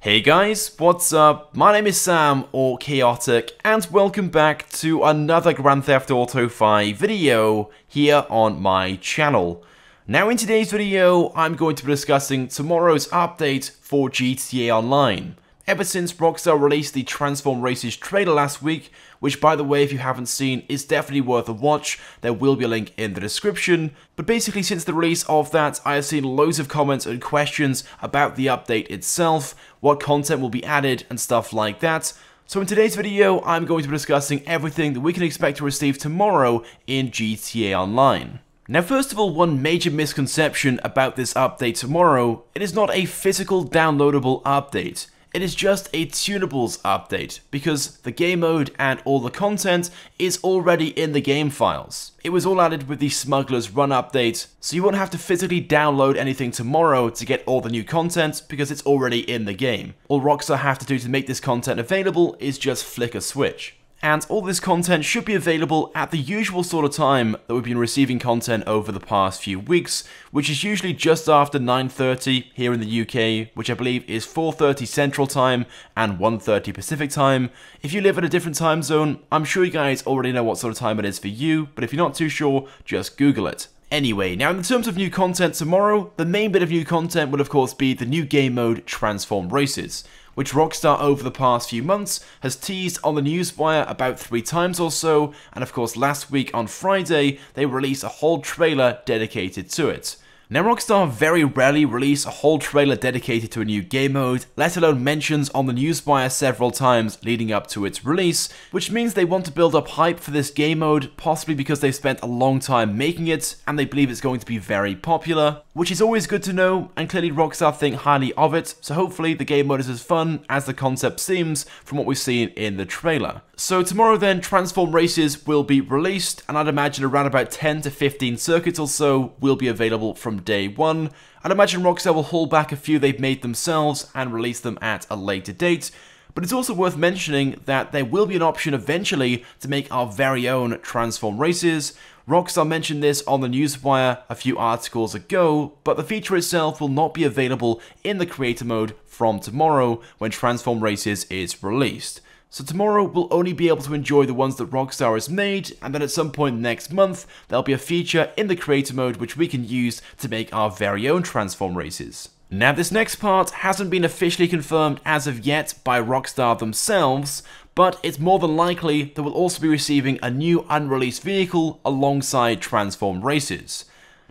Hey guys, what's up? My name is Sam, or Chaotic, and welcome back to another Grand Theft Auto 5 video here on my channel. Now in today's video, I'm going to be discussing tomorrow's update for GTA Online. Ever since Rockstar released the Transform Races trailer last week, which by the way, if you haven't seen, is definitely worth a watch, there will be a link in the description. But basically since the release of that, I have seen loads of comments and questions about the update itself, what content will be added and stuff like that. So in today's video, I'm going to be discussing everything that we can expect to receive tomorrow in GTA Online. Now first of all, one major misconception about this update tomorrow, it is not a physical downloadable update. It is just a tunables update, because the game mode and all the content is already in the game files. It was all added with the Smuggler's Run update, so you won't have to physically download anything tomorrow to get all the new content, because it's already in the game. All Rockstar have to do to make this content available is just flick a switch. And all this content should be available at the usual sort of time that we've been receiving content over the past few weeks, which is usually just after 9:30 here in the UK, which I believe is 4:30 Central Time and 1:30 Pacific Time. If you live in a different time zone, I'm sure you guys already know what sort of time it is for you, but if you're not too sure, just Google it. Anyway, now in terms of new content tomorrow, the main bit of new content will of course be the new game mode Transform Races, which Rockstar over the past few months has teased on the newswire about 3 times or so, and of course last week on Friday they released a whole trailer dedicated to it. Now Rockstar very rarely release a whole trailer dedicated to a new game mode, let alone mentions on the newswire several times leading up to its release, which means they want to build up hype for this game mode, possibly because they've spent a long time making it and they believe it's going to be very popular, which is always good to know, and clearly Rockstar think highly of it, so hopefully the game mode is as fun as the concept seems from what we've seen in the trailer. So tomorrow then, Transform Races will be released, and I'd imagine around about 10 to 15 circuits or so will be available from day one. I'd imagine Rockstar will hold back a few they've made themselves and release them at a later date. But it's also worth mentioning that there will be an option eventually to make our very own Transform Races. Rockstar mentioned this on the newswire a few articles ago, but the feature itself will not be available in the creator mode from tomorrow when Transform Races is released. So tomorrow we'll only be able to enjoy the ones that Rockstar has made, and then at some point next month there'll be a feature in the creator mode which we can use to make our very own Transform Races. Now this next part hasn't been officially confirmed as of yet by Rockstar themselves, but it's more than likely that we'll also be receiving a new unreleased vehicle alongside Transform Races.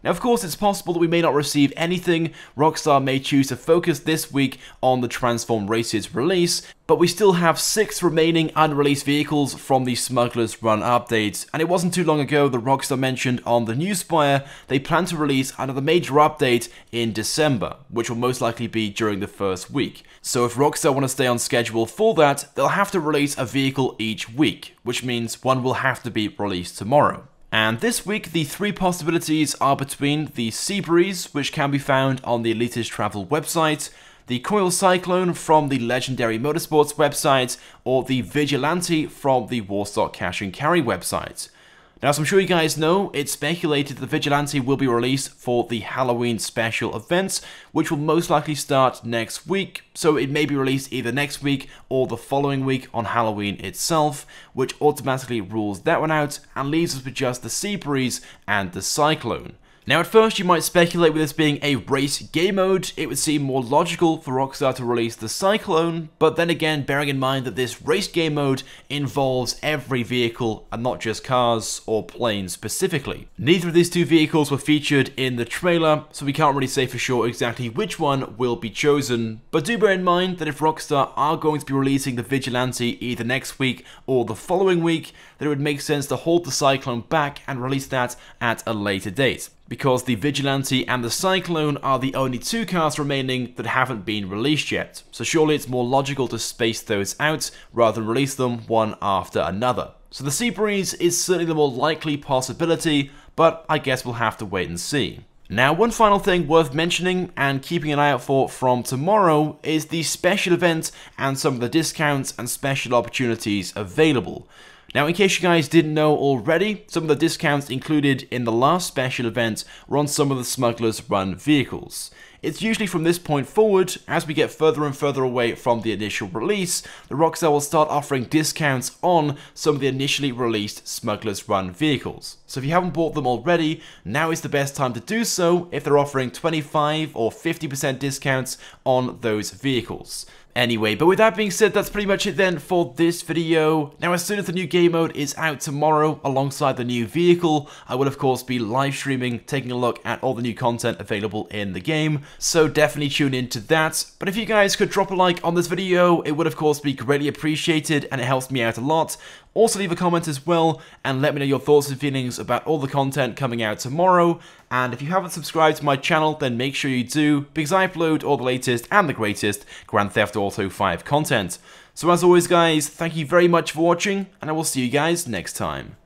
Now of course it's possible that we may not receive anything. Rockstar may choose to focus this week on the Transform Races release, but we still have 6 remaining unreleased vehicles from the Smuggler's Run update, and it wasn't too long ago that Rockstar mentioned on the newswire they plan to release another major update in December, which will most likely be during the first week. So if Rockstar want to stay on schedule for that, they'll have to release a vehicle each week, which means one will have to be released tomorrow. And this week, the 3 possibilities are between the Seabreeze, which can be found on the Elitist Travel website, the Coil Cyclone from the Legendary Motorsports website, or the Vigilante from the Warstock Cash and Carry website. Now, as I'm sure you guys know, it's speculated the Vigilante will be released for the Halloween special events, which will most likely start next week, so it may be released either next week or the following week on Halloween itself, which automatically rules that one out and leaves us with just the Seabreeze and the Cyclone. Now at first you might speculate with this being a race game mode, it would seem more logical for Rockstar to release the Cyclone, but then again bearing in mind that this race game mode involves every vehicle and not just cars or planes specifically. Neither of these 2 vehicles were featured in the trailer, so we can't really say for sure exactly which one will be chosen, but do bear in mind that if Rockstar are going to be releasing the Vigilante either next week or the following week, then it would make sense to hold the Cyclone back and release that at a later date, because the Vigilante and the Cyclone are the only 2 cars remaining that haven't been released yet, so surely it's more logical to space those out rather than release them one after another. So the Seabreeze is certainly the more likely possibility, but I guess we'll have to wait and see. Now, one final thing worth mentioning and keeping an eye out for from tomorrow is the special event and some of the discounts and special opportunities available. Now, in case you guys didn't know already, some of the discounts included in the last special event were on some of the Smuggler's Run vehicles. it's usually from this point forward, as we get further and further away from the initial release, the Rockstar will start offering discounts on some of the initially released Smuggler's Run vehicles. So if you haven't bought them already, now is the best time to do so if they're offering 25 or 50% discounts on those vehicles. Anyway, but with that being said, that's pretty much it then for this video. Now, as soon as the new game mode is out tomorrow, alongside the new vehicle, I will of course be live streaming, taking a look at all the new content available in the game, so definitely tune into that. But if you guys could drop a like on this video, it would of course be greatly appreciated, and it helps me out a lot. Also leave a comment as well, and let me know your thoughts and feelings about all the content coming out tomorrow. And if you haven't subscribed to my channel, then make sure you do, because I upload all the latest and the greatest Grand Theft Auto 5 content. So as always guys, thank you very much for watching, and I will see you guys next time.